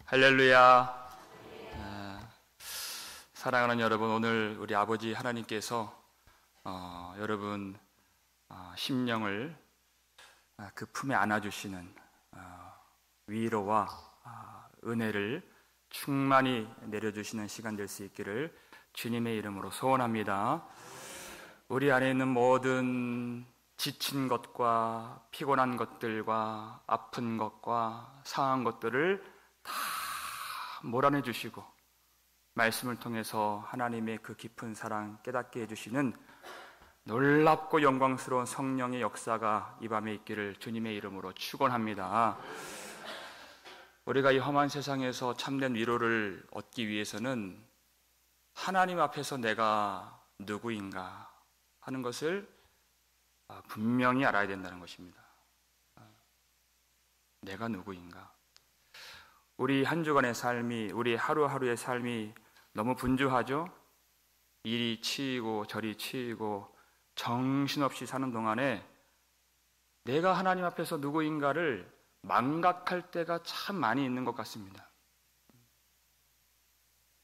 할렐루야. 사랑하는 여러분, 오늘 우리 아버지 하나님께서 여러분 심령을 그 품에 안아주시는 위로와 은혜를 충만히 내려주시는 시간 될 수 있기를 주님의 이름으로 소원합니다. 우리 안에 있는 모든 지친 것과 피곤한 것들과 아픈 것과 상한 것들을 다 몰아내 주시고 말씀을 통해서 하나님의 그 깊은 사랑 깨닫게 해주시는 놀랍고 영광스러운 성령의 역사가 이 밤에 있기를 주님의 이름으로 축원합니다. 우리가 이 험한 세상에서 참된 위로를 얻기 위해서는 하나님 앞에서 내가 누구인가 하는 것을 분명히 알아야 된다는 것입니다. 내가 누구인가? 우리 한 주간의 삶이, 우리 하루하루의 삶이 너무 분주하죠? 이리 치이고 저리 치이고 정신없이 사는 동안에 내가 하나님 앞에서 누구인가를 망각할 때가 참 많이 있는 것 같습니다.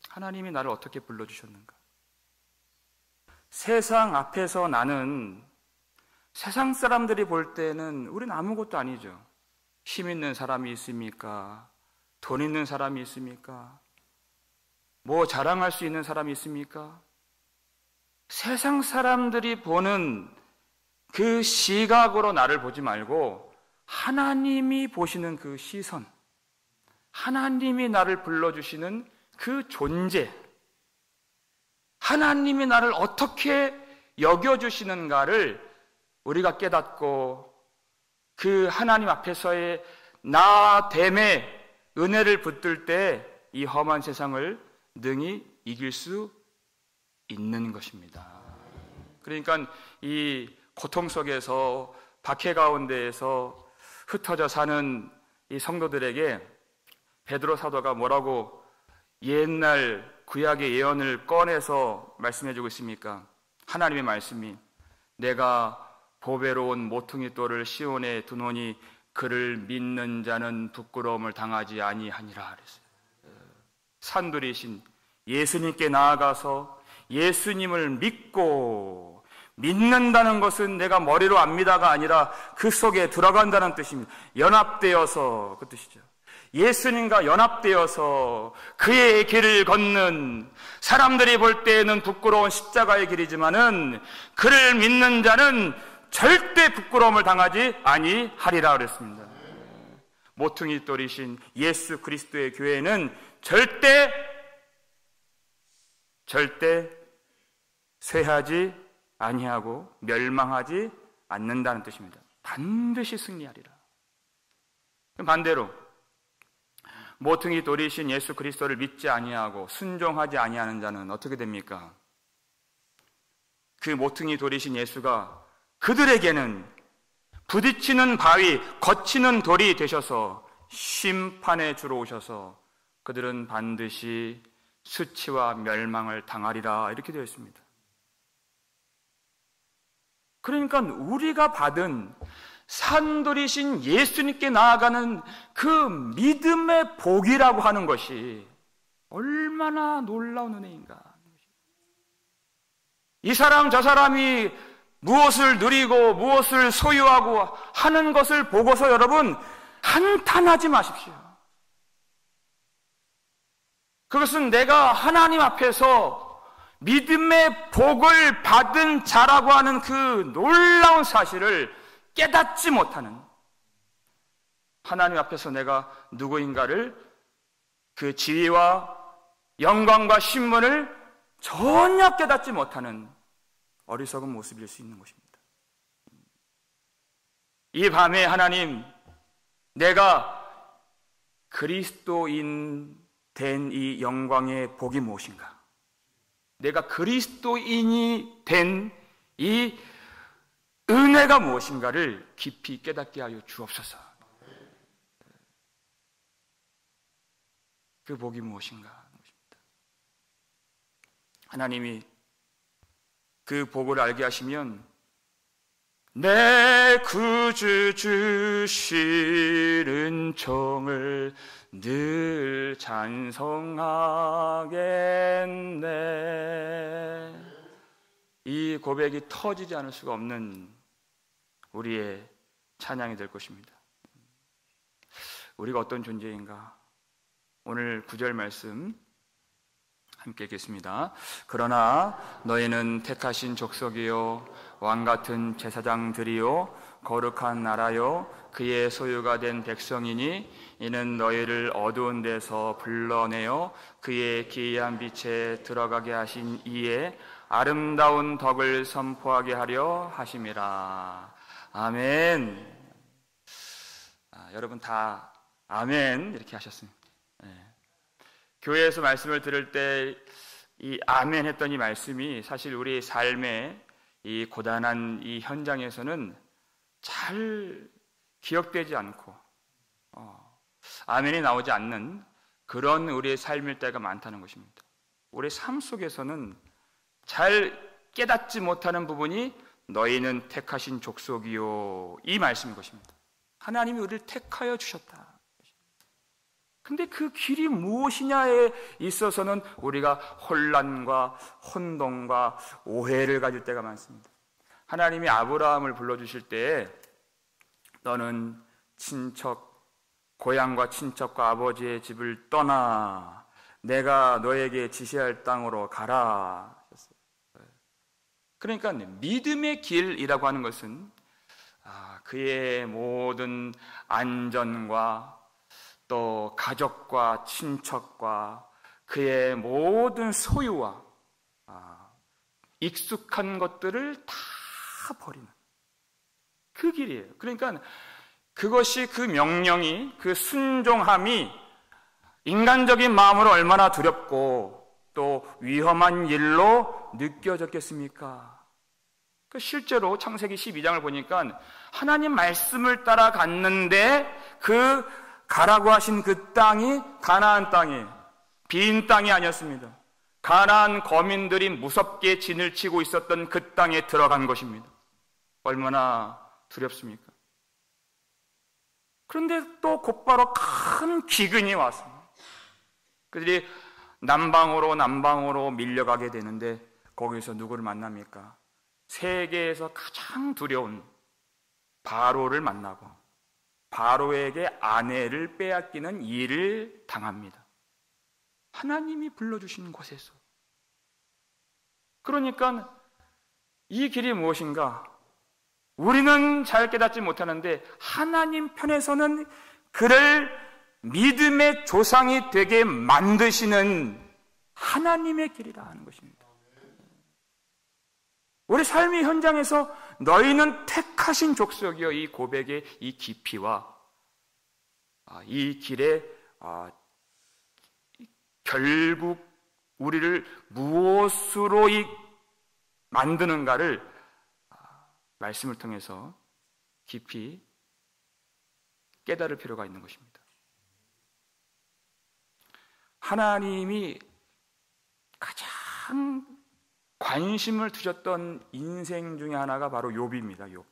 하나님이 나를 어떻게 불러주셨는가? 세상 앞에서 나는, 세상 사람들이 볼 때는 우리는 아무것도 아니죠. 힘 있는 사람이 있습니까? 돈 있는 사람이 있습니까? 뭐 자랑할 수 있는 사람이 있습니까? 세상 사람들이 보는 그 시각으로 나를 보지 말고 하나님이 보시는 그 시선, 하나님이 나를 불러주시는 그 존재, 하나님이 나를 어떻게 여겨주시는가를 우리가 깨닫고 그 하나님 앞에서의 나됨의 은혜를 붙들 때 이 험한 세상을 능히 이길 수 있는 것입니다. 그러니까 이 고통 속에서 박해 가운데에서 흩어져 사는 이 성도들에게 베드로 사도가 뭐라고 옛날 구약의 예언을 꺼내서 말씀해주고 있습니까? 하나님의 말씀이 내가 보배로운 모퉁이 돌을 시온에 두노니 그를 믿는 자는 부끄러움을 당하지 아니하니라 그랬어요. 산들이신 예수님께 나아가서 예수님을 믿고, 믿는다는 것은 내가 머리로 압니다가 아니라 그 속에 들어간다는 뜻입니다. 연합되어서, 그 뜻이죠. 예수님과 연합되어서 그의 길을 걷는, 사람들이 볼 때에는 부끄러운 십자가의 길이지만은 그를 믿는 자는 절대 부끄러움을 당하지 아니하리라 그랬습니다. 모퉁이 돌이신 예수 그리스도의 교회는 절대 쇠하지 아니하고 멸망하지 않는다는 뜻입니다. 반드시 승리하리라. 반대로 모퉁이 돌이신 예수 그리스도를 믿지 아니하고 순종하지 아니하는 자는 어떻게 됩니까? 그 모퉁이 돌이신 예수가 그들에게는 부딪히는 바위, 거치는 돌이 되셔서 심판의 주로 오셔서 그들은 반드시 수치와 멸망을 당하리라 이렇게 되어 있습니다. 그러니까 우리가 받은 산돌이신 예수님께 나아가는 그 믿음의 복이라고 하는 것이 얼마나 놀라운 은혜인가. 이 사람 저 사람이 무엇을 누리고 무엇을 소유하고 하는 것을 보고서 여러분 한탄하지 마십시오. 그것은 내가 하나님 앞에서 믿음의 복을 받은 자라고 하는 그 놀라운 사실을 깨닫지 못하는, 하나님 앞에서 내가 누구인가를, 그 지위와 영광과 신분을 전혀 깨닫지 못하는 어리석은 모습일 수 있는 것입니다. 이 밤에 하나님, 내가 그리스도인 된 이 영광의 복이 무엇인가? 내가 그리스도인이 된 이 은혜가 무엇인가를 깊이 깨닫게 하여 주옵소서. 그 복이 무엇인가? 하나님이 그 복을 알게 하시면 내 구주 주시는 정을 늘 찬송하겠네. 이 고백이 터지지 않을 수가 없는 우리의 찬양이 될 것입니다. 우리가 어떤 존재인가? 오늘 9절 말씀 함께 읽겠습니다. 그러나 너희는 택하신 족속이요 왕같은 제사장들이요 거룩한 나라요 그의 소유가 된 백성이니 이는 너희를 어두운 데서 불러내어 그의 기이한 빛에 들어가게 하신 이의 아름다운 덕을 선포하게 하려 하심이라. 아멘. 여러분 다 아멘 이렇게 하셨습니다. 교회에서 말씀을 들을 때 이 아멘 했던 이 말씀이 사실 우리 삶의 이 고단한 이 현장에서는 잘 기억되지 않고 아멘이 나오지 않는 그런 우리의 삶일 때가 많다는 것입니다. 우리 삶 속에서는 잘 깨닫지 못하는 부분이 너희는 택하신 족속이요 이 말씀인 것입니다. 하나님이 우리를 택하여 주셨다. 근데 그 길이 무엇이냐에 있어서는 우리가 혼란과 혼동과 오해를 가질 때가 많습니다. 하나님이 아브라함을 불러주실 때 너는 고향과 친척과 아버지의 집을 떠나 내가 너에게 지시할 땅으로 가라 하셨어요. 그러니까 믿음의 길이라고 하는 것은 그의 모든 안전과 또 가족과 친척과 그의 모든 소유와 익숙한 것들을 다 버리는 그 길이에요. 그러니까 그것이 그 명령이 그 순종함이 인간적인 마음으로 얼마나 두렵고 또 위험한 일로 느껴졌겠습니까? 실제로 창세기 12장을 보니까 하나님 말씀을 따라 갔는데 그 가라고 하신 그 땅이 가나안 땅이 빈 땅이 아니었습니다. 가나안 거민들이 무섭게 진을 치고 있었던 그 땅에 들어간 것입니다. 얼마나 두렵습니까? 그런데 또 곧바로 큰 기근이 왔습니다. 그들이 남방으로 밀려가게 되는데 거기서 누구를 만납니까? 세계에서 가장 두려운 바로를 만나고 바로에게 아내를 빼앗기는 일을 당합니다. 하나님이 불러주시는 곳에서. 그러니까 이 길이 무엇인가? 우리는 잘 깨닫지 못하는데 하나님 편에서는 그를 믿음의 조상이 되게 만드시는 하나님의 길이라 하는 것입니다. 우리 삶의 현장에서 너희는 택하신 족속이여 이 고백의 이 깊이와 이 길의 결국 우리를 무엇으로 만드는가를 말씀을 통해서 깊이 깨달을 필요가 있는 것입니다. 하나님이 가장 관심을 두셨던 인생 중에 하나가 바로 욥입니다. 욥.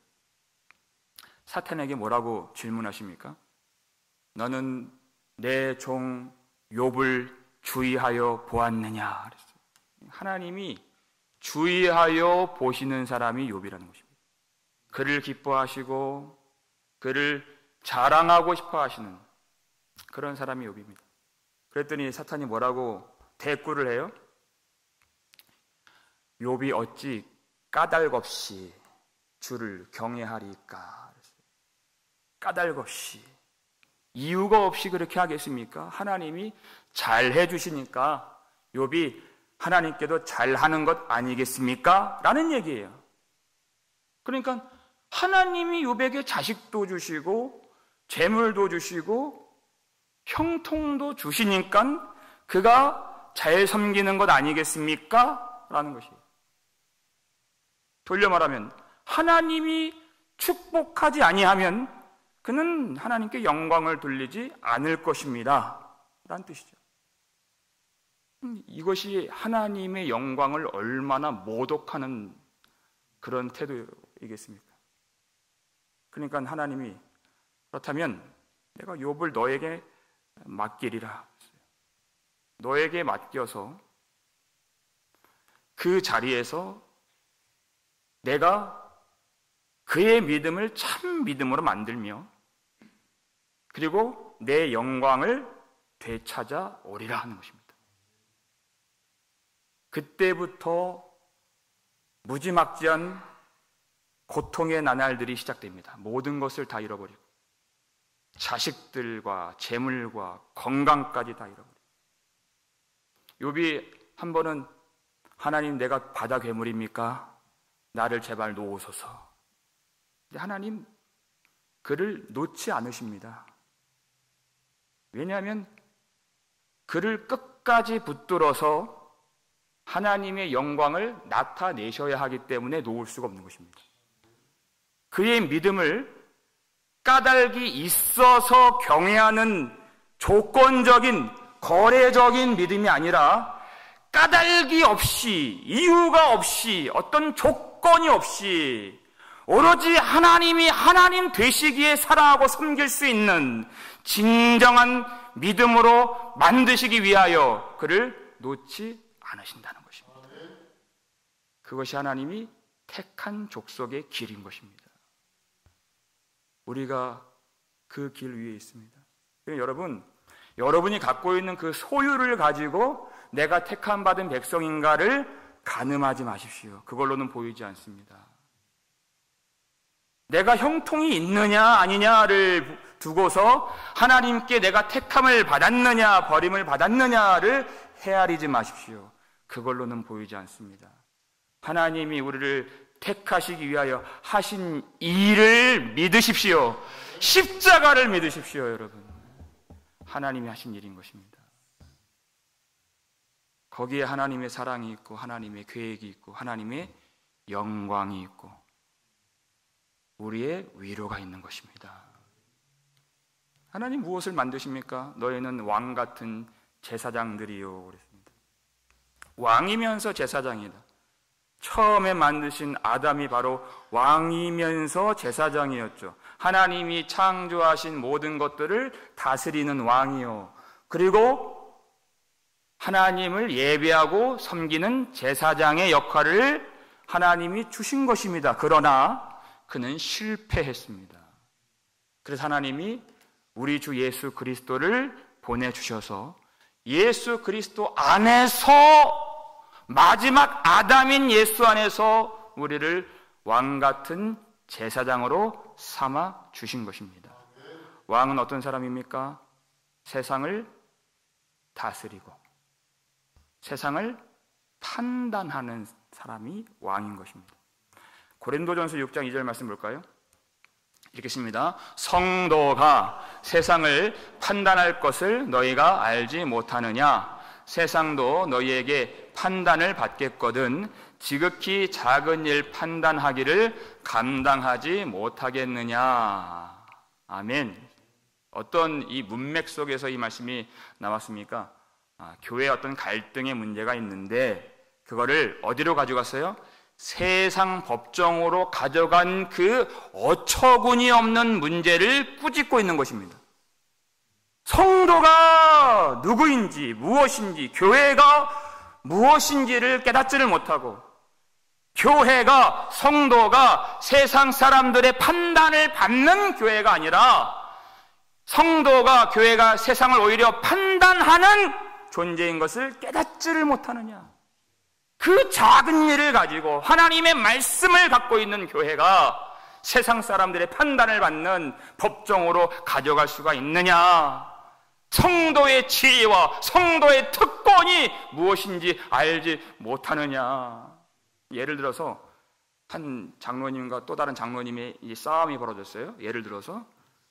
사탄에게 뭐라고 질문하십니까? 너는 내 종 욥을 주의하여 보았느냐? 그랬어요. 하나님이 주의하여 보시는 사람이 욥이라는 것입니다. 그를 기뻐하시고 그를 자랑하고 싶어 하시는 그런 사람이 욥입니다. 그랬더니 사탄이 뭐라고 대꾸를 해요? 욥이 어찌 까닭없이 주를 경외하리까? 까닭없이 이유가 없이 그렇게 하겠습니까? 하나님이 잘해 주시니까 욥이 하나님께도 잘하는 것 아니겠습니까? 라는 얘기예요. 그러니까 하나님이 욥에게 자식도 주시고 재물도 주시고 형통도 주시니까 그가 잘 섬기는 것 아니겠습니까? 라는 것이에요. 돌려 말하면 하나님이 축복하지 아니하면 그는 하나님께 영광을 돌리지 않을 것입니다. 라는 뜻이죠. 이것이 하나님의 영광을 얼마나 모독하는 그런 태도이겠습니까? 그러니까 하나님이 그렇다면 내가 욥을 너에게 맡기리라. 너에게 맡겨서 그 자리에서 내가 그의 믿음을 참 믿음으로 만들며 그리고 내 영광을 되찾아 오리라 하는 것입니다. 그때부터 무지막지한 고통의 나날들이 시작됩니다. 모든 것을 다 잃어버리고 자식들과 재물과 건강까지 다 잃어버리고 욥이 한 번은 하나님 내가 바다 괴물입니까? 나를 제발 놓으소서. 근데 하나님 그를 놓지 않으십니다. 왜냐하면 그를 끝까지 붙들어서 하나님의 영광을 나타내셔야 하기 때문에 놓을 수가 없는 것입니다. 그의 믿음을 까닭이 있어서 경외하는 조건적인 거래적인 믿음이 아니라 까닭이 없이 이유가 없이 어떤 조건이 없이 오로지 하나님이 하나님 되시기에 사랑하고 섬길 수 있는 진정한 믿음으로 만드시기 위하여 그를 놓지 않으신다는 것입니다. 그것이 하나님이 택한 족속의 길인 것입니다. 우리가 그 길 위에 있습니다. 여러분이 갖고 있는 그 소유를 가지고 내가 택함 받은 백성인가를 가늠하지 마십시오. 그걸로는 보이지 않습니다. 내가 형통이 있느냐 아니냐를 두고서 하나님께 내가 택함을 받았느냐 버림을 받았느냐를 헤아리지 마십시오. 그걸로는 보이지 않습니다. 하나님이 우리를 택하시기 위하여 하신 일을 믿으십시오. 십자가를 믿으십시오, 여러분. 하나님이 하신 일인 것입니다. 거기에 하나님의 사랑이 있고 하나님의 계획이 있고 하나님의 영광이 있고 우리의 위로가 있는 것입니다. 하나님 무엇을 만드십니까? 너희는 왕 같은 제사장들이요 그랬습니다. 왕이면서 제사장이다. 처음에 만드신 아담이 바로 왕이면서 제사장이었죠. 하나님이 창조하신 모든 것들을 다스리는 왕이요. 그리고 하나님을 예배하고 섬기는 제사장의 역할을 하나님이 주신 것입니다. 그러나 그는 실패했습니다. 그래서 하나님이 우리 주 예수 그리스도를 보내주셔서 예수 그리스도 안에서 마지막 아담인 예수 안에서 우리를 왕같은 제사장으로 삼아 주신 것입니다. 왕은 어떤 사람입니까? 세상을 다스리고 세상을 판단하는 사람이 왕인 것입니다. 고린도전서 6장 2절 말씀 볼까요? 읽겠습니다. 성도가 세상을 판단할 것을 너희가 알지 못하느냐? 세상도 너희에게 판단을 받겠거든 지극히 작은 일 판단하기를 감당하지 못하겠느냐? 아멘. 어떤 이 문맥 속에서 이 말씀이 나왔습니까? 교회에 어떤 갈등의 문제가 있는데 그거를 어디로 가져갔어요? 세상 법정으로 가져간 그 어처구니 없는 문제를 꾸짖고 있는 것입니다. 성도가 누구인지 무엇인지 교회가 무엇인지를 깨닫지를 못하고 교회가 성도가 세상 사람들의 판단을 받는 교회가 아니라 성도가 교회가 세상을 오히려 판단하는 존재인 것을 깨닫지를 못하느냐. 그 작은 일을 가지고 하나님의 말씀을 갖고 있는 교회가 세상 사람들의 판단을 받는 법정으로 가져갈 수가 있느냐? 성도의 지혜와 성도의 특권이 무엇인지 알지 못하느냐? 예를 들어서 한 장로님과 또 다른 장로님의 이 싸움이 벌어졌어요. 예를 들어서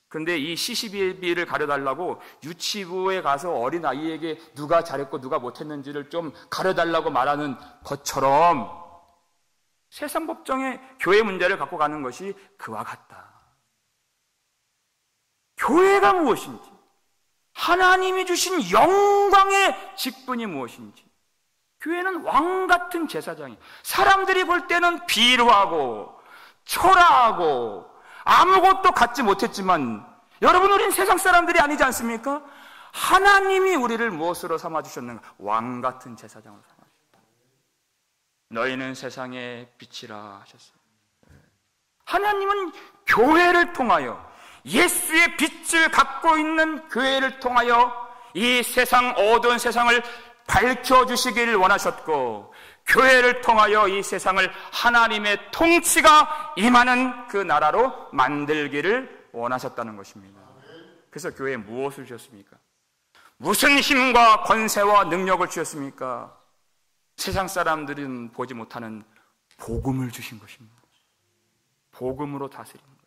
근데 이 시시비비를 가려달라고 유치부에 가서 어린 아이에게 누가 잘했고 누가 못했는지를 좀 가려달라고 말하는 것처럼 세상 법정에 교회 문제를 갖고 가는 것이 그와 같다. 교회가 무엇인지 하나님이 주신 영광의 직분이 무엇인지 교회는 왕같은 제사장이 사람들이 볼 때는 비루하고 초라하고 아무것도 갖지 못했지만 여러분, 우린 세상 사람들이 아니지 않습니까? 하나님이 우리를 무엇으로 삼아주셨는가? 왕 같은 제사장으로 삼아주셨다. 너희는 세상의 빛이라 하셨어요. 하나님은 교회를 통하여, 예수의 빛을 갖고 있는 교회를 통하여 이 세상, 어두운 세상을 밝혀주시기를 원하셨고, 교회를 통하여 이 세상을 하나님의 통치가 임하는 그 나라로 만들기를 원하셨다는 것입니다. 그래서 교회에 무엇을 주셨습니까? 무슨 힘과 권세와 능력을 주셨습니까? 세상 사람들은 보지 못하는 복음을 주신 것입니다. 복음으로 다스리는 것입니다.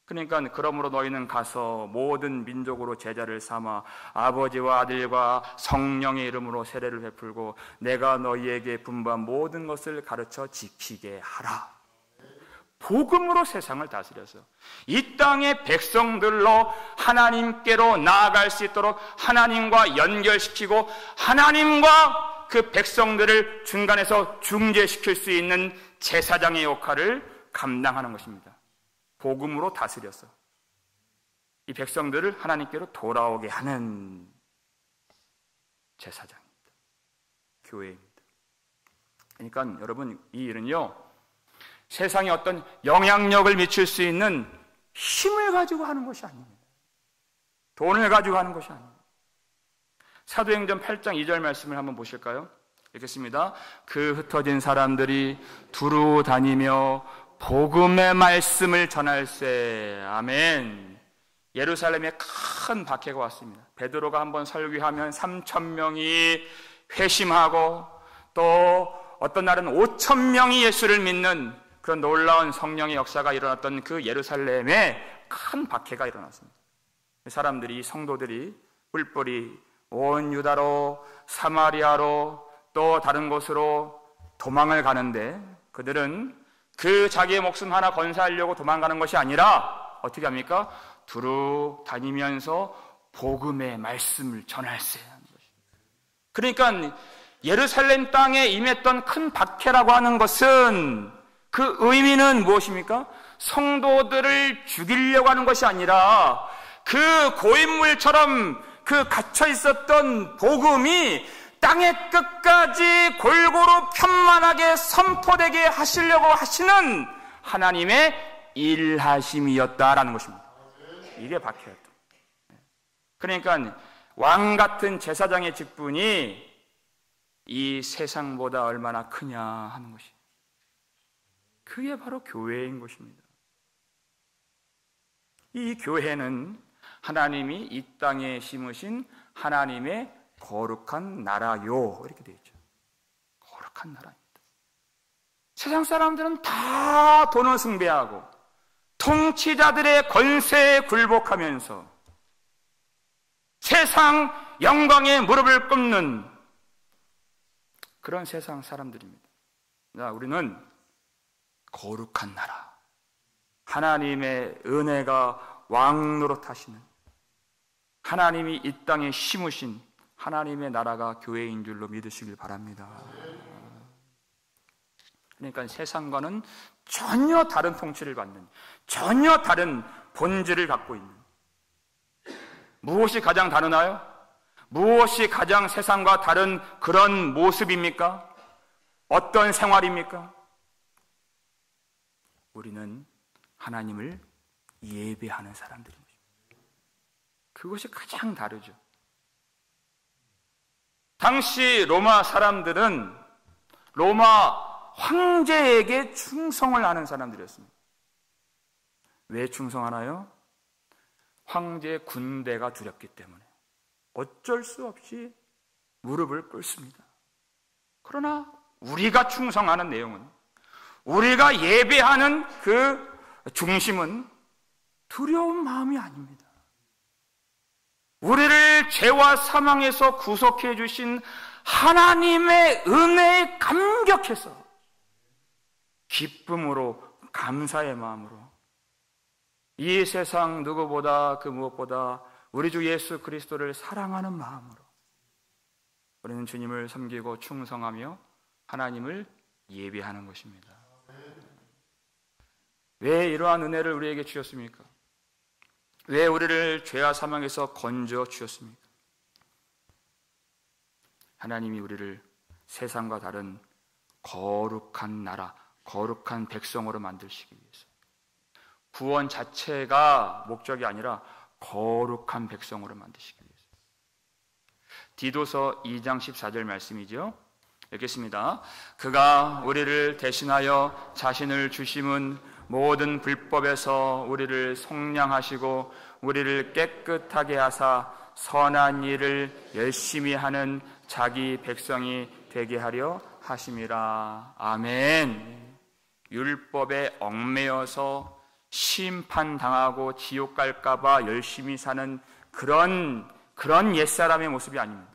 그러니까 그러므로 너희는 가서 모든 민족으로 제자를 삼아 아버지와 아들과 성령의 이름으로 세례를 베풀고 내가 너희에게 분부한 모든 것을 가르쳐 지키게 하라. 복음으로 세상을 다스려서 이 땅의 백성들로 하나님께로 나아갈 수 있도록 하나님과 연결시키고 하나님과 그 백성들을 중간에서 중재시킬 수 있는 제사장의 역할을 감당하는 것입니다. 복음으로 다스려서 이 백성들을 하나님께로 돌아오게 하는 제사장입니다. 교회입니다. 그러니까 여러분, 이 일은요, 세상에 어떤 영향력을 미칠 수 있는 힘을 가지고 하는 것이 아닙니다. 돈을 가지고 하는 것이 아닙니다. 사도행전 8장 2절 말씀을 한번 보실까요? 읽겠습니다. 그 흩어진 사람들이 두루 다니며 복음의 말씀을 전할세. 아멘. 예루살렘에 큰 박해가 왔습니다. 베드로가 한번 설교하면 3,000명이 회심하고 또 어떤 날은 5,000명이 예수를 믿는 그런 놀라운 성령의 역사가 일어났던 그 예루살렘에 큰 박해가 일어났습니다. 사람들이, 성도들이 뿔뿔이 온 유다로, 사마리아로 또 다른 곳으로 도망을 가는데, 그들은 그 자기의 목숨 하나 건사하려고 도망가는 것이 아니라 어떻게 합니까? 두루 다니면서 복음의 말씀을 전할세 하는 것입니다. 그러니까 예루살렘 땅에 임했던 큰 박해라고 하는 것은 그 의미는 무엇입니까? 성도들을 죽이려고 하는 것이 아니라 그 고인물처럼 그 갇혀 있었던 복음이 땅의 끝까지 골고루 편만하게 선포되게 하시려고 하시는 하나님의 일하심이었다라는 것입니다. 이게 박해였다. 그러니까 왕 같은 제사장의 직분이 이 세상보다 얼마나 크냐 하는 것이, 그게 바로 교회인 것입니다. 이 교회는 하나님이 이 땅에 심으신 하나님의 거룩한 나라요, 이렇게 되어 있죠. 거룩한 나라입니다. 세상 사람들은 다 돈을 숭배하고 통치자들의 권세에 굴복하면서 세상 영광에 무릎을 꿇는 그런 세상 사람들입니다. 우리는 거룩한 나라, 하나님의 은혜가 왕노릇 하시는, 하나님이 이 땅에 심으신 하나님의 나라가 교회인 줄로 믿으시길 바랍니다. 그러니까 세상과는 전혀 다른 통치를 받는, 전혀 다른 본질을 갖고 있는, 무엇이 가장 다르나요? 무엇이 가장 세상과 다른 그런 모습입니까? 어떤 생활입니까? 우리는 하나님을 예배하는 사람들입니다. 그것이 가장 다르죠. 당시 로마 사람들은 로마 황제에게 충성을 하는 사람들이었습니다. 왜 충성하나요? 황제의 군대가 두렵기 때문에 어쩔 수 없이 무릎을 꿇습니다. 그러나 우리가 충성하는 내용은, 우리가 예배하는 그 중심은 두려운 마음이 아닙니다. 우리를 죄와 사망에서 구속해 주신 하나님의 은혜에 감격해서 기쁨으로, 감사의 마음으로 이 세상 누구보다 그 무엇보다 우리 주 예수 그리스도를 사랑하는 마음으로 우리는 주님을 섬기고 충성하며 하나님을 예배하는 것입니다. 왜 이러한 은혜를 우리에게 주셨습니까? 왜 우리를 죄와 사망에서 건져 주셨습니까? 하나님이 우리를 세상과 다른 거룩한 나라, 거룩한 백성으로 만드시기 위해서. 구원 자체가 목적이 아니라 거룩한 백성으로 만드시기 위해서. 디도서 2장 14절 말씀이죠. 읽겠습니다. 그가 우리를 대신하여 자신을 주심은 모든 불법에서 우리를 속량하시고 우리를 깨끗하게 하사 선한 일을 열심히 하는 자기 백성이 되게 하려 하심이라. 아멘. 율법에 얽매여서 심판당하고 지옥 갈까봐 열심히 사는 그런 옛사람의 모습이 아닙니다.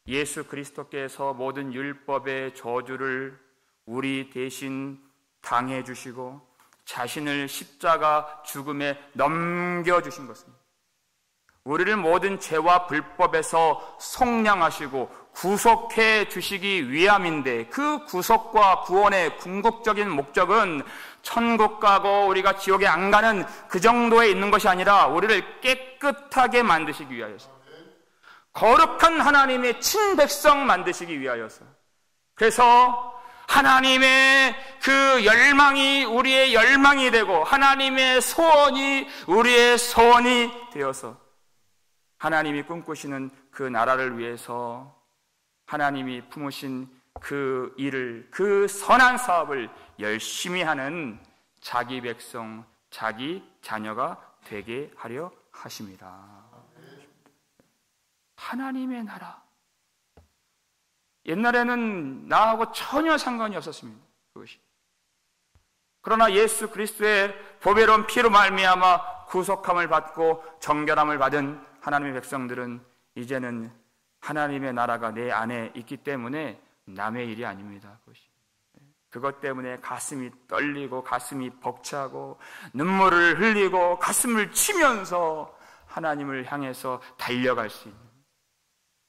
예수 그리스도께서 모든 율법의 저주를 우리 대신 당해주시고 자신을 십자가 죽음에 넘겨주신 것입니다. 우리를 모든 죄와 불법에서 속량하시고 구속해 주시기 위함인데, 그 구속과 구원의 궁극적인 목적은 천국 가고 우리가 지옥에 안 가는 그 정도에 있는 것이 아니라 우리를 깨끗하게 만드시기 위하여서, 거룩한 하나님의 친백성 만드시기 위하여서. 그래서 하나님의 그 열망이 우리의 열망이 되고 하나님의 소원이 우리의 소원이 되어서 하나님이 꿈꾸시는 그 나라를 위해서 하나님이 품으신 그 일을, 그 선한 사업을 열심히 하는 자기 백성, 자기 자녀가 되게 하려 하십니다. 하나님의 나라. 옛날에는 나하고 전혀 상관이 없었습니다. 그것이. 그러나 예수 그리스도의 보배로운 피로 말미암아 구속함을 받고 정결함을 받은 하나님의 백성들은 이제는 하나님의 나라가 내 안에 있기 때문에 남의 일이 아닙니다. 그것이. 그것 때문에 가슴이 떨리고 가슴이 벅차고 눈물을 흘리고 가슴을 치면서 하나님을 향해서 달려갈 수 있는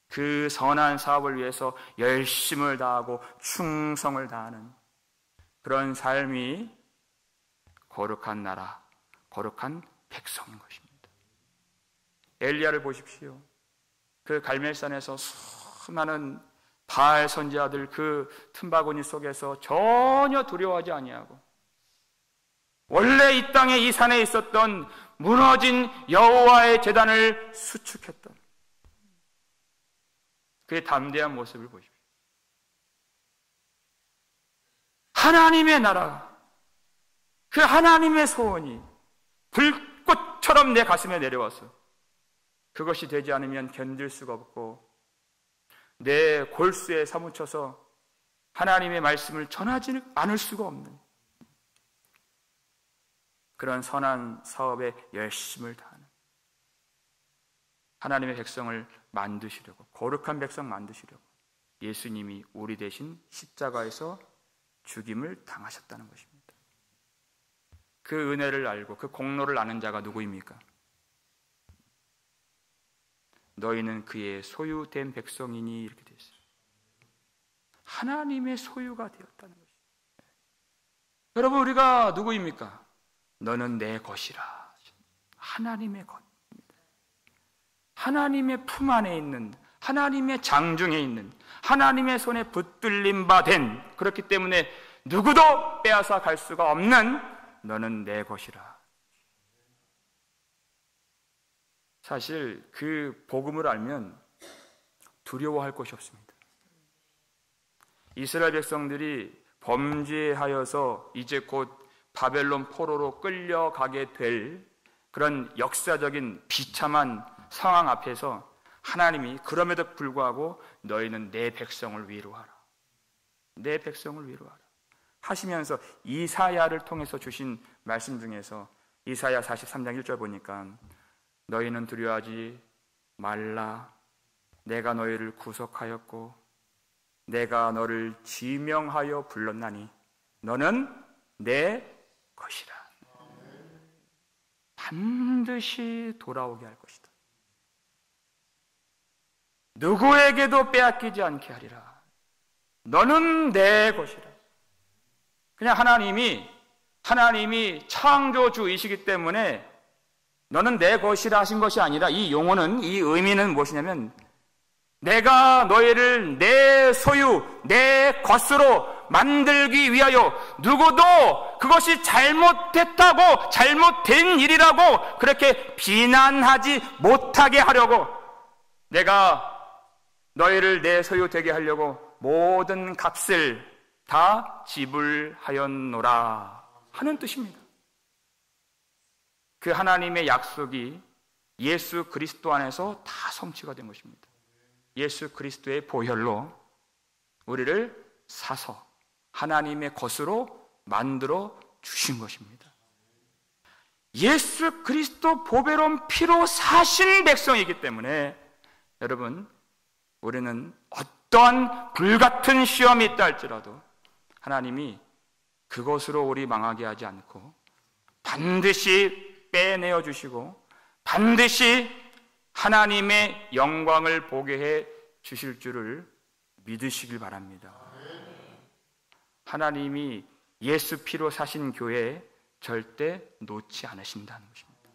그 선한 사업을 위해서 열심을 다하고 충성을 다하는 그런 삶이 거룩한 나라, 거룩한 백성인 것입니다. 엘리야를 보십시오. 그 갈멜산에서 수많은 바알 선지자들 그 틈바구니 속에서 전혀 두려워하지 아니하고 원래 이 땅에 이 산에 있었던 무너진 여호와의 제단을 수축했던 그의 담대한 모습을 보십시오. 하나님의 나라, 그 하나님의 소원이 불꽃처럼 내 가슴에 내려와서 그것이 되지 않으면 견딜 수가 없고 내 골수에 사무쳐서 하나님의 말씀을 전하지 않을 수가 없는 그런 선한 사업에 열심을 다하는 하나님의 백성을 만드시려고, 거룩한 백성 만드시려고 예수님이 우리 대신 십자가에서 죽임을 당하셨다는 것입니다. 그 은혜를 알고 그 공로를 아는 자가 누구입니까? 너희는 그의 소유된 백성이니 이렇게 되어 있어요. 하나님의 소유가 되었다는 것입니다. 여러분, 우리가 누구입니까? 너는 내 것이라. 하나님의 것입니다. 하나님의 품 안에 있는, 하나님의 장중에 있는, 하나님의 손에 붙들림 바 된, 그렇기 때문에 누구도 빼앗아 갈 수가 없는 너는 내 것이라. 사실 그 복음을 알면 두려워할 것이 없습니다. 이스라엘 백성들이 범죄하여서 이제 곧 바벨론 포로로 끌려가게 될 그런 역사적인 비참한 상황 앞에서 하나님이 그럼에도 불구하고 너희는 내 백성을 위로하라, 내 백성을 위로하라 하시면서 이사야를 통해서 주신 말씀 중에서 이사야 43장 1절 보니까 너희는 두려워하지 말라. 내가 너희를 구속하였고 내가 너를 지명하여 불렀나니 너는 내 것이라. 반드시 돌아오게 할 것이다. 누구에게도 빼앗기지 않게 하리라. 너는 내 것이라. 그냥 하나님이 하나님이 창조주이시기 때문에 너는 내 것이라 하신 것이 아니라, 이 용어는, 이 의미는 무엇이냐면, 내가 너희를 내 소유, 내 것으로 만들기 위하여 누구도 그것이 잘못됐다고, 잘못된 일이라고 그렇게 비난하지 못하게 하려고 내가 너희를 내 소유 되게 하려고 모든 값을 다 지불하였노라 하는 뜻입니다. 그 하나님의 약속이 예수 그리스도 안에서 다 성취가 된 것입니다. 예수 그리스도의 보혈로 우리를 사서 하나님의 것으로 만들어 주신 것입니다. 예수 그리스도 보배로운 피로 사신 백성이기 때문에 여러분, 우리는 어떠한 불같은 시험이 있다 할지라도 하나님이 그것으로 우리 망하게 하지 않고 반드시 빼내어 주시고 반드시 하나님의 영광을 보게 해 주실 줄을 믿으시길 바랍니다. 하나님이 예수 피로 사신 교회에 절대 놓지 않으신다는 것입니다.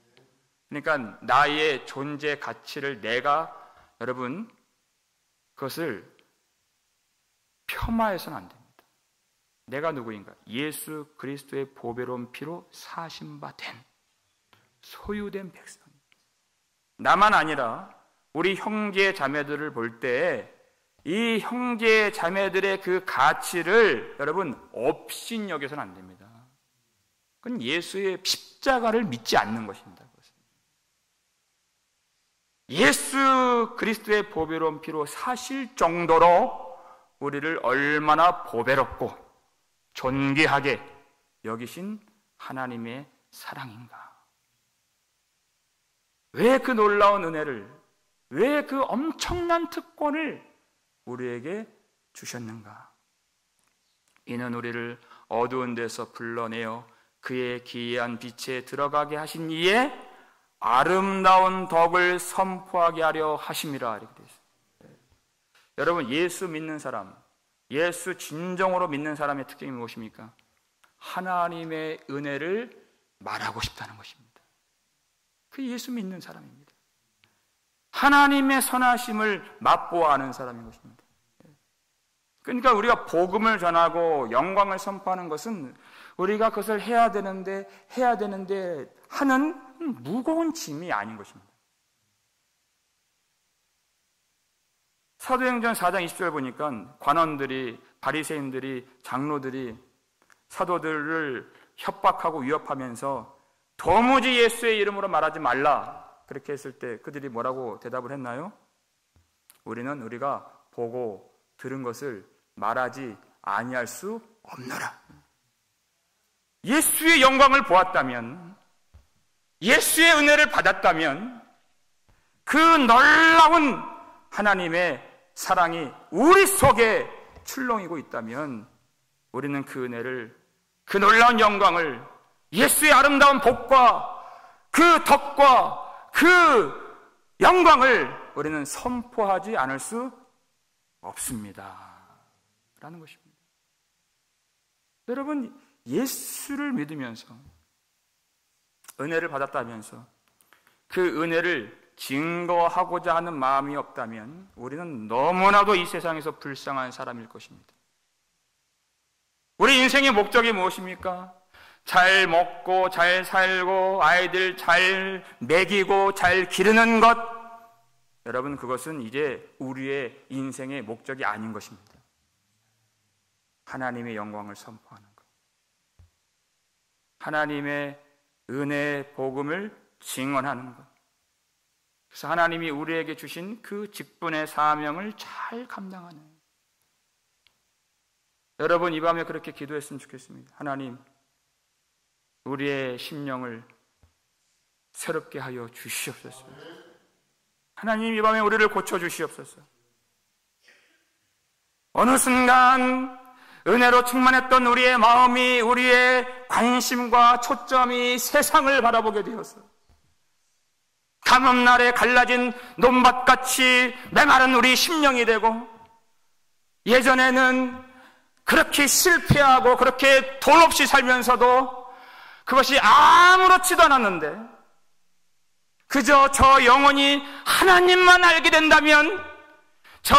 그러니까 나의 존재 가치를 내가, 여러분, 그것을 폄하해서는 안 됩니다. 내가 누구인가? 예수 그리스도의 보배로운 피로 사신 바 된, 소유된 백성. 나만 아니라 우리 형제 자매들을 볼 때 이 형제 자매들의 그 가치를 여러분 업신여겨서는 안 됩니다. 그건 예수의 십자가를 믿지 않는 것입니다. 예수 그리스도의 보배로운 피로 사실 정도로 우리를 얼마나 보배롭고 존귀하게 여기신 하나님의 사랑인가? 왜 그 놀라운 은혜를, 왜 그 엄청난 특권을 우리에게 주셨는가? 이는 우리를 어두운 데서 불러내어 그의 기이한 빛에 들어가게 하신 이에 아름다운 덕을 선포하게 하려 하심이라. 이렇게 되어 있습니다. 여러분, 예수 믿는 사람, 예수 진정으로 믿는 사람의 특징이 무엇입니까? 하나님의 은혜를 말하고 싶다는 것입니다. 그 예수 믿는 사람입니다. 하나님의 선하심을 맛보아하는 사람인 것입니다. 그러니까 우리가 복음을 전하고 영광을 선포하는 것은 우리가 그것을 해야 되는데 하는 무거운 짐이 아닌 것입니다. 사도행전 4장 20절 보니까 관원들이, 바리새인들이, 장로들이 사도들을 협박하고 위협하면서 도무지 예수의 이름으로 말하지 말라 그렇게 했을 때 그들이 뭐라고 대답을 했나요? 우리는 우리가 보고 들은 것을 말하지 아니할 수 없노라. 예수의 영광을 보았다면, 예수의 은혜를 받았다면, 그 놀라운 하나님의 사랑이 우리 속에 출렁이고 있다면 우리는 그 은혜를, 그 놀라운 영광을, 예수의 아름다운 복과 그 덕과 그 영광을 우리는 선포하지 않을 수 없습니다 라는 것입니다. 여러분, 예수를 믿으면서 은혜를 받았다면서 그 은혜를 증거하고자 하는 마음이 없다면 우리는 너무나도 이 세상에서 불쌍한 사람일 것입니다. 우리 인생의 목적이 무엇입니까? 잘 먹고 잘 살고 아이들 잘 먹이고 잘 기르는 것. 여러분, 그것은 이제 우리의 인생의 목적이 아닌 것입니다. 하나님의 영광을 선포하는 것, 하나님의 은혜의 복음을 증언하는 것. 그래서 하나님이 우리에게 주신 그 직분의 사명을 잘 감당하는, 여러분 이 밤에 그렇게 기도했으면 좋겠습니다. 하나님, 우리의 심령을 새롭게 하여 주시옵소서. 하나님, 이 밤에 우리를 고쳐주시옵소서. 어느 순간 은혜로 충만했던 우리의 마음이, 우리의 관심과 초점이 세상을 바라보게 되어서 가뭄날에 갈라진 논밭같이 메마른 우리 심령이 되고, 예전에는 그렇게 실패하고 그렇게 돈 없이 살면서도 그것이 아무렇지도 않았는데 그저 저 영혼이 하나님만 알게 된다면, 저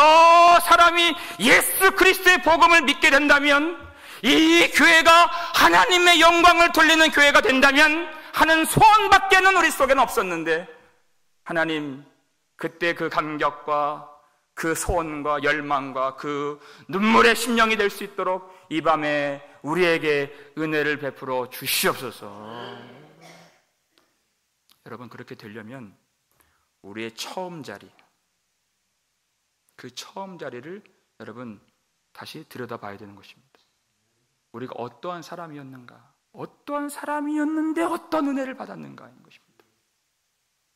사람이 예수 그리스도의 복음을 믿게 된다면, 이 교회가 하나님의 영광을 돌리는 교회가 된다면 하는 소원밖에는 우리 속에는 없었는데, 하나님 그때 그 감격과 그 소원과 열망과 그 눈물의 심령이 될 수 있도록 이 밤에 우리에게 은혜를 베풀어 주시옵소서. 여러분, 그렇게 되려면 우리의 처음 자리, 그 처음 자리를 여러분 다시 들여다봐야 되는 것입니다. 우리가 어떠한 사람이었는가, 어떠한 사람이었는데 어떤 은혜를 받았는가인 것입니다.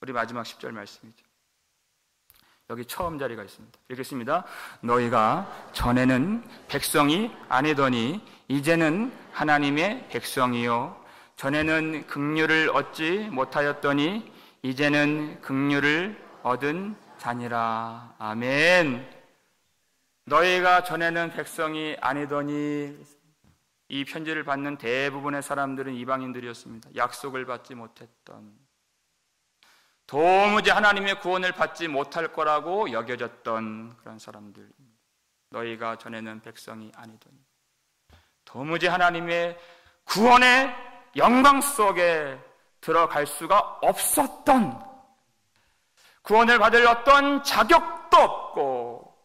우리 마지막 10절 말씀이죠. 여기 처음 자리가 있습니다. 읽겠습니다. 너희가 전에는 백성이 아니더니 이제는 하나님의 백성이요, 전에는 긍휼을 얻지 못하였더니 이제는 긍휼을 얻은 자니라. 아멘. 너희가 전에는 백성이 아니더니, 이 편지를 받는 대부분의 사람들은 이방인들이었습니다. 약속을 받지 못했던, 도무지 하나님의 구원을 받지 못할 거라고 여겨졌던 그런 사람들. 너희가 전에는 백성이 아니더니, 도무지 하나님의 구원의 영광 속에 들어갈 수가 없었던, 구원을 받을 어떤 자격도 없고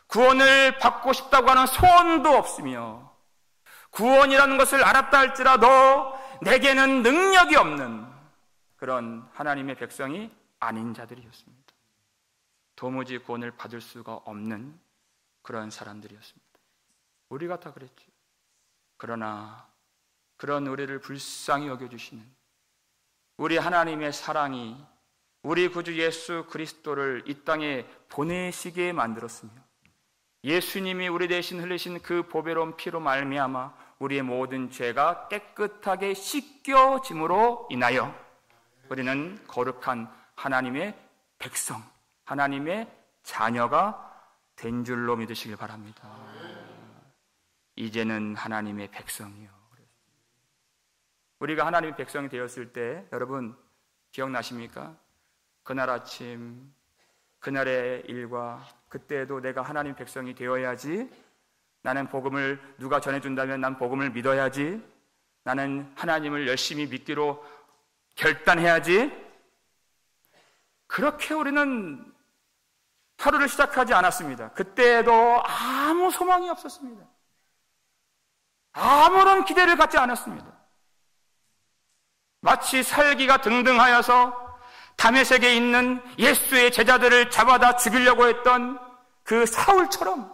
구원을 받고 싶다고 하는 소원도 없으며, 구원이라는 것을 알았다 할지라도 내게는 능력이 없는 그런 하나님의 백성이 아닌 자들이었습니다. 도무지 구원을 받을 수가 없는 그런 사람들이었습니다. 우리가 다 그랬죠. 그러나 그런 우리를 불쌍히 여겨주시는 우리 하나님의 사랑이 우리 구주 예수 그리스도를 이 땅에 보내시게 만들었으며, 예수님이 우리 대신 흘리신 그 보배로운 피로 말미암아 우리의 모든 죄가 깨끗하게 씻겨짐으로 인하여 우리는 거룩한 하나님의 백성, 하나님의 자녀가 된 줄로 믿으시길 바랍니다. 이제는 하나님의 백성이요. 우리가 하나님의 백성이 되었을 때 여러분 기억나십니까? 그날 아침, 그날의 일과 그때도 내가 하나님 백성이 되어야지, 나는 복음을 누가 전해준다면 난 복음을 믿어야지, 나는 하나님을 열심히 믿기로 결단해야지, 그렇게 우리는 하루를 시작하지 않았습니다. 그때도 아무 소망이 없었습니다. 아무런 기대를 갖지 않았습니다. 마치 살기가 등등하여서 다메섹에 있는 예수의 제자들을 잡아다 죽이려고 했던 그 사울처럼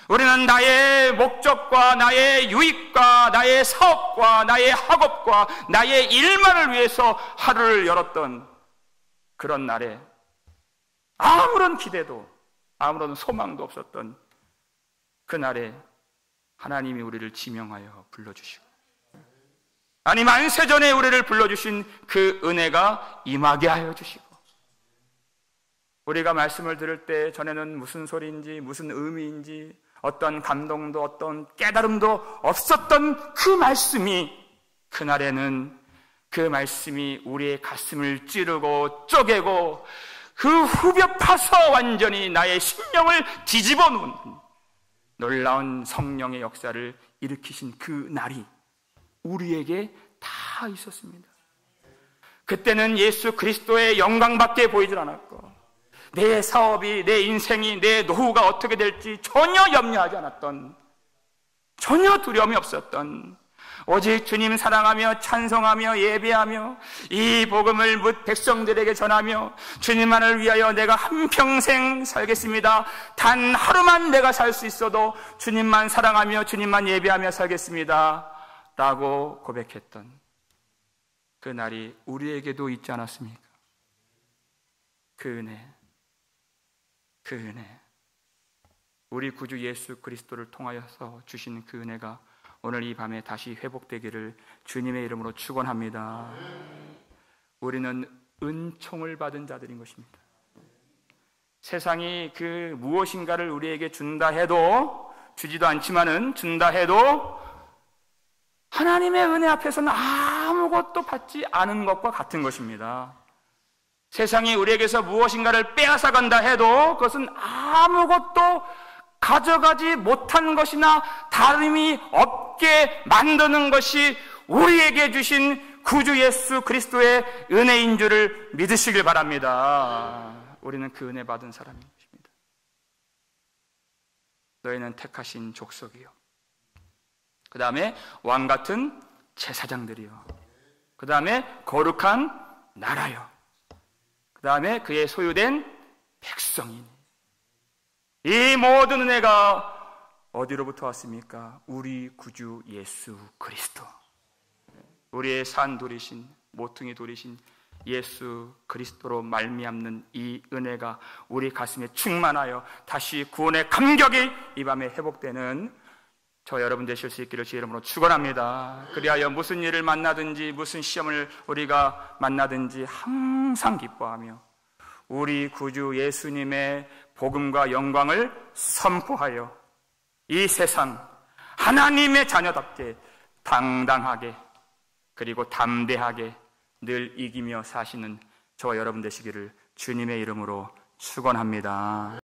우리는 나의 목적과 나의 유익과 나의 사업과 나의 학업과 나의 일만을 위해서 하루를 열었던 그런 날에 아무런 기대도 아무런 소망도 없었던 그 날에 하나님이 우리를 지명하여 불러주시고, 아니 만세전에 우리를 불러주신 그 은혜가 임하게 하여 주시고, 우리가 말씀을 들을 때 전에는 무슨 소리인지 무슨 의미인지 어떤 감동도 어떤 깨달음도 없었던 그 말씀이, 그날에는 그 말씀이 우리의 가슴을 찌르고 쪼개고 그 후벼 파서 완전히 나의 심령을 뒤집어 놓은 놀라운 성령의 역사를 일으키신 그 날이 우리에게 다 있었습니다. 그때는 예수 그리스도의 영광밖에 보이질 않았고, 내 사업이, 내 인생이, 내 노후가 어떻게 될지 전혀 염려하지 않았던, 전혀 두려움이 없었던, 오직 주님 사랑하며 찬송하며 예배하며 이 복음을 뭇 백성들에게 전하며 주님만을 위하여 내가 한평생 살겠습니다. 단 하루만 내가 살 수 있어도 주님만 사랑하며 주님만 예배하며 살겠습니다 라고 고백했던 그 날이 우리에게도 있지 않았습니까? 그 은혜, 그 은혜, 우리 구주 예수 그리스도를 통하여서 주시는 그 은혜가 오늘 이 밤에 다시 회복되기를 주님의 이름으로 축원합니다. 우리는 은총을 받은 자들인 것입니다. 세상이 그 무엇인가를 우리에게 준다 해도, 주지도 않지만은 준다 해도 하나님의 은혜 앞에서는 아무것도 받지 않은 것과 같은 것입니다. 세상이 우리에게서 무엇인가를 빼앗아간다 해도 그것은 아무것도 가져가지 못한 것이나 다름이 없게 만드는 것이 우리에게 주신 구주 예수 그리스도의 은혜인 줄을 믿으시길 바랍니다. 우리는 그 은혜 받은 사람인 것입니다. 너희는 택하신 족속이요, 그 다음에 왕같은 제사장들이요, 그 다음에 거룩한 나라요, 그 다음에 그의 소유된 백성이니. 이 모든 은혜가 어디로부터 왔습니까? 우리 구주 예수 그리스도, 우리의 산 돌이신, 모퉁이 돌이신 예수 그리스도로 말미암는 이 은혜가 우리 가슴에 충만하여 다시 구원의 감격이 이 밤에 회복되는 저 여러분 되실 수 있기를 주의 이름으로 축원합니다. 그리하여 무슨 일을 만나든지 무슨 시험을 우리가 만나든지 항상 기뻐하며 우리 구주 예수님의 복음과 영광을 선포하여 이 세상 하나님의 자녀답게 당당하게 그리고 담대하게 늘 이기며 사시는 저와 여러분 되시기를 주님의 이름으로 축원합니다.